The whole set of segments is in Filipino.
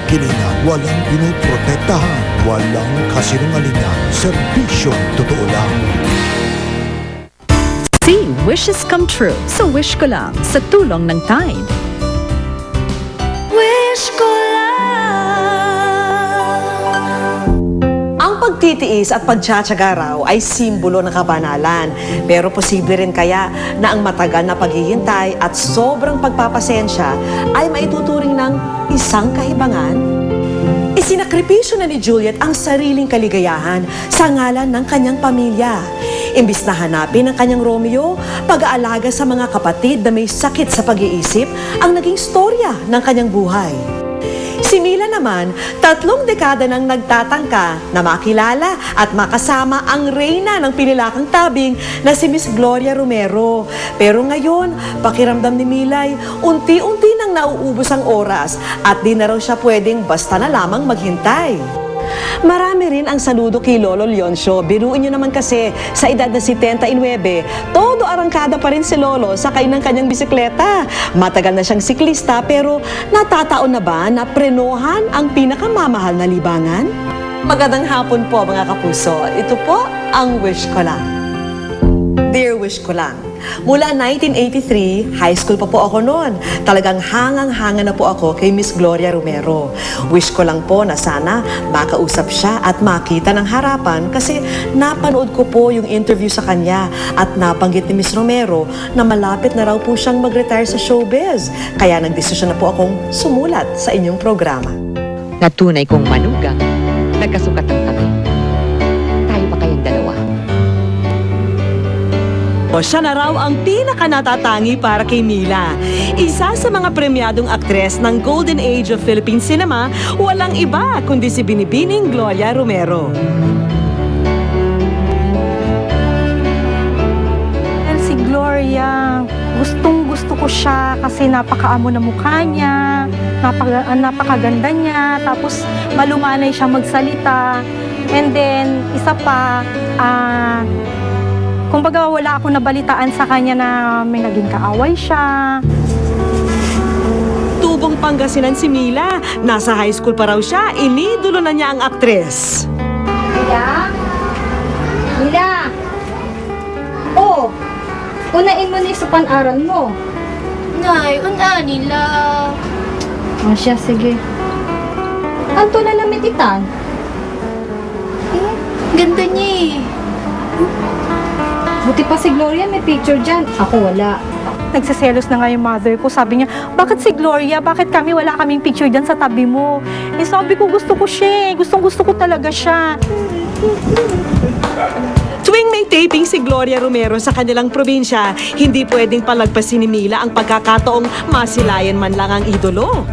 kilingan, walang pinoprotektahan, walang kasinungalingan, serbisyong totoo lang. See wishes come true sa Wish Ko Lang sa tulong ng Tide. Wish ko Ang pagtitiis at pagtsatsaga raw ay simbolo ng kabanalan. Pero posible rin kaya na ang matagal na paghihintay at sobrang pagpapasensya ay maituturing ng isang kahibangan? Isinakripisyo na ni Juliet ang sariling kaligayahan sa ngalan ng kanyang pamilya. Imbis na hanapin ang kanyang Romeo, pag-aalaga sa mga kapatid na may sakit sa pag-iisip ang naging storya ng kanyang buhay. Si Mila naman, 3 dekada nang nagtatangka na makilala at makasama ang reyna ng pinilakang tabing na si Miss Gloria Romero. Pero ngayon, pakiramdam ni Milay, unti-unti nang nauubos ang oras at di na raw siya pwedeng basta na lamang maghintay. Marami rin ang saludo kay Lolo Leoncio. Biruin nyo naman kasi, sa edad na 79, todo arangkada pa rin si Lolo sakay ng kanyang bisikleta. Matagal na siyang siklista pero natataon na ba na prenohan ang pinakamamahal na libangan? Magandang hapon po mga kapuso. Ito po ang Wish Ko Lang. Dear Wish Ko Lang, mula 1983, high school pa po ako noon. Talagang hangang-hanga na po ako kay Miss Gloria Romero. Wish ko lang po na sana makausap siya at makita ng harapan kasi napanood ko po yung interview sa kanya at nabanggit ni Miss Romero na malapit na raw po siyang mag-retire sa showbiz. Kaya nagdesisyon na po akong sumulat sa inyong programa. Na tunay kong manugang, nagkasukatan kami. Tayo pa kayang dalawa. O siya na raw ang pinaka-natatangi para kay Mila. Isa sa mga premyadong aktres ng Golden Age of Philippine Cinema, walang iba kundi si Binibining Gloria Romero. Si Gloria, gustong-gusto ko siya kasi napakaamo na mukha niya, napakaganda niya, tapos malumanay siya magsalita. And then, isa pa, kumbaga wala ako nabalitaan sa kanya na may naging kaaway siya. Tubong Pangasinan si Mila. Nasa high school pa raw siya, inidolo na niya ang aktres. Mila? Mila? Oh, unain mo na yung supan-aral mo. Nay, una nila. O siya, sige. Anto na lamititan? Ganda niya eh. Buti pa si Gloria may picture dyan. Ako wala. Nagsiselos na nga yung mother ko. Sabi niya, bakit si Gloria? Bakit kami wala kaming picture dyan sa tabi mo? Eh sabi ko, gusto ko siya. Gustong-gusto ko talaga siya. Tuwing may taping si Gloria Romero sa kanilang probinsya, hindi pwedeng palagpasin ni Mila ang pagkakataong masilayan man lang ang idolo.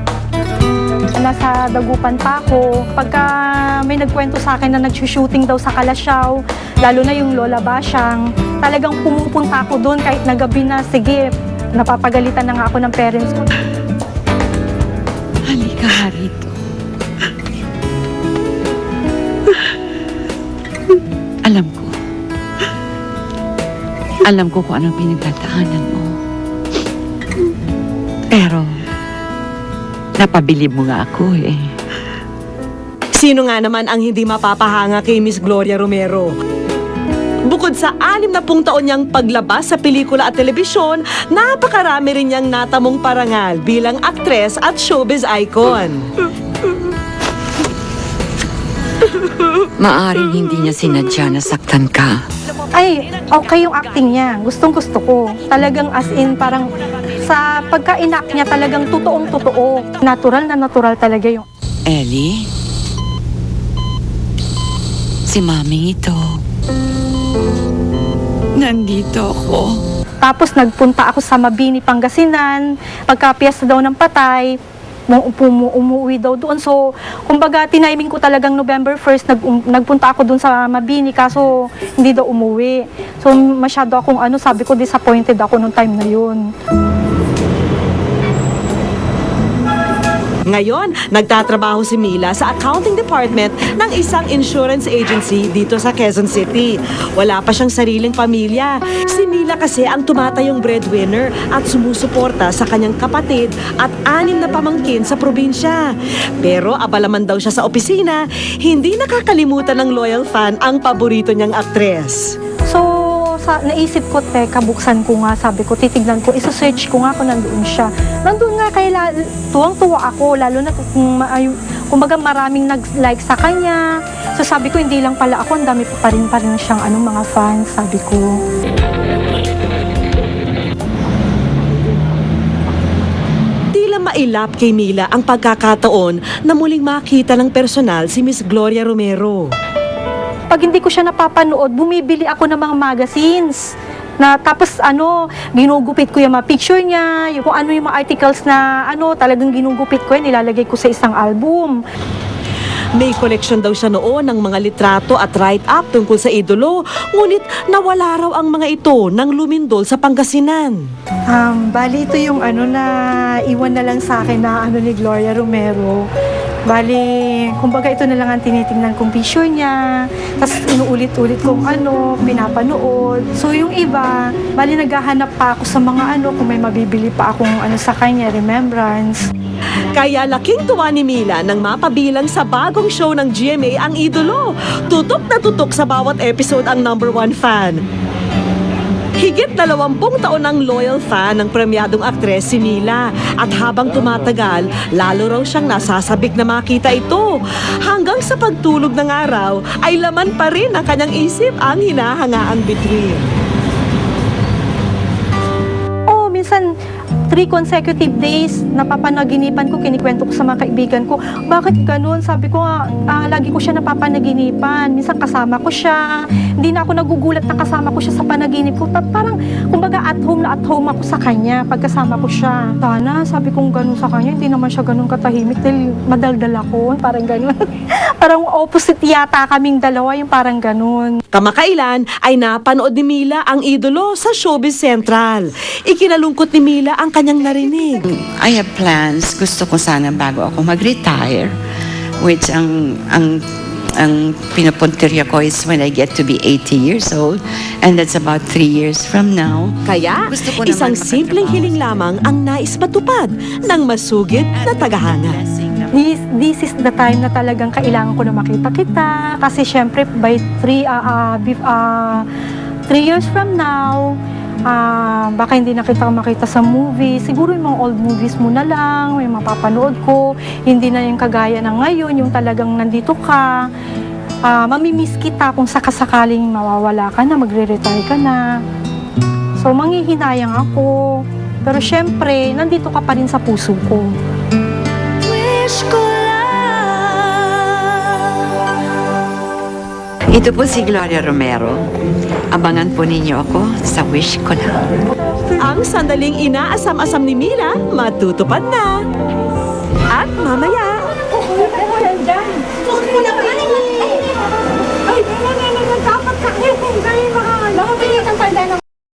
Nasa Dagupan pa ako. Pagka may nagkwento sa akin na nag-shooting daw sa Kalasyaw, lalo na yung Lola Basyang, talagang pumupunta ako doon kahit na gabi na, sige, napapagalitan na nga ako ng parents ko. Halika nga rito. Alam ko kung anong pinagdadaanan mo. Pero, napabilib mo nga ako eh. Sino nga naman ang hindi mapapahanga kay Miss Gloria Romero? Bukod sa 60 taon niyang paglabas sa pelikula at telebisyon, napakarami rin niyang natamong parangal bilang aktres at showbiz icon. Maaring hindi niya sinadya na saktan ka. Ay, okay yung acting niya. Gustong-gusto ko. Talagang as in, parang sa pagka-enact niya talagang totoong-totoo. Natural na natural talaga yung... Ellie? Si Mami ito. Nandito ako. Tapos nagpunta ako sa Mabini, Pangasinan. Pagka-piyesta daw ng patay, umuwi daw doon. So, kumbaga, tiniming ko talagang November 1st, nagpunta ako doon sa Mabini, kaso hindi daw umuwi. So, masyado akong sabi ko, disappointed ako nung time na yun. Ngayon, nagtatrabaho si Mila sa accounting department ng isang insurance agency dito sa Quezon City. Wala pa siyang sariling pamilya. Si Mila kasi ang tumatayong breadwinner at sumusuporta sa kanyang kapatid at 6 na pamangkin sa probinsya. Pero abalaman daw siya sa opisina, hindi nakakalimutan ng loyal fan ang paborito niyang aktres. So, naisip ko, teka, buksan ko nga, sabi ko, titignan ko, isa-search ko nga kung nandoon siya. Nandoon nga kaya tuwang-tuwa ako, lalo na kumbaga maraming nag-like sa kanya. So sabi ko, hindi lang pala ako, ang dami pa rin siyang mga fans, sabi ko. Tila mailap kay Mila ang pagkakataon na muling makita ng personal si Miss Gloria Romero. Pag hindi ko siya napapanood, bumibili ako ng mga magazines. Tapos ginugupit ko yung mga picture niya, yung kung ano yung mga articles na talagang ginugupit ko yan, nilalagay ko sa isang album. May koleksyon daw siya noon ng mga litrato at write-up tungkol sa idolo, ngunit nawala raw ang mga ito nang lumindol sa Pangasinan. Bali ito yung na iwan na lang sa akin na ni Gloria Romero. Bali, kumbaga ito na lang ang tinitingnan kong picture niya. Tapos inuulit-ulit kong pinapanood. So yung iba, bali naghahanap pa ako sa mga kung may mabibili pa akong sa kanya, remembrance. Kaya laking tuwa ni Mila nang mapabilang sa bagong show ng GMA ang idolo. Tutok na tutok sa bawat episode ang #1 fan. Higit 20 taon ang loyal fan ng premyadong aktres si Mila. At habang tumatagal, lalo raw siyang nasasabik na makita ito. Hanggang sa pagtulog ng araw, ay laman pa rin ang kanyang isip ang hinahangaang bituin. Minsan 3 consecutive days, napapanaginipan ko, kinikwento ko sa mga kaibigan ko, bakit ganun? Sabi ko lagi ko siya napapanaginipan. Minsan kasama ko siya. Hindi na ako nagugulat na kasama ko siya sa panaginip ko. Parang, kumbaga at home ako sa kanya pagkasama ko siya. Sana, sabi kong ganun sa kanya, hindi naman siya ganun katahimik dahil madaldal ako. Parang ganun. Parang opposite yata kaming dalawa, yung parang ganun. Kamakailan ay napanood ni Mila ang idolo sa Showbiz Central. Ikinalungkot ni Mila ang kanyang narinig. I have plans. Gusto ko sana bago ako mag-retire, which ang pinapuntirya ko is when I get to be 80 years old, and that's about 3 years from now. Kaya, Gusto ko isang naman simpleng makatrabaho hiling lamang ang nais matupad ng masugid na tagahanga. This is the time na talagang kailangan ko na makita kita. Kasi syempre, by 3 years from now, baka hindi na kita makita sa movie. Siguro yung mga old movies mo na lang, yung mapapanood ko. Hindi na yung kagaya ng ngayon, yung talagang nandito ka. Mamimiss kita kung sakasakaling mawawala ka na, magre-retire ka na. So, manghihinayang ako. Pero syempre, nandito ka pa rin sa puso ko. Ito po si Gloria Romero. Abangan po ninyo ako sa Wish Ko Lang. Ang sandaling inaasam-asam ni Mila, matutupad na. At mamaya,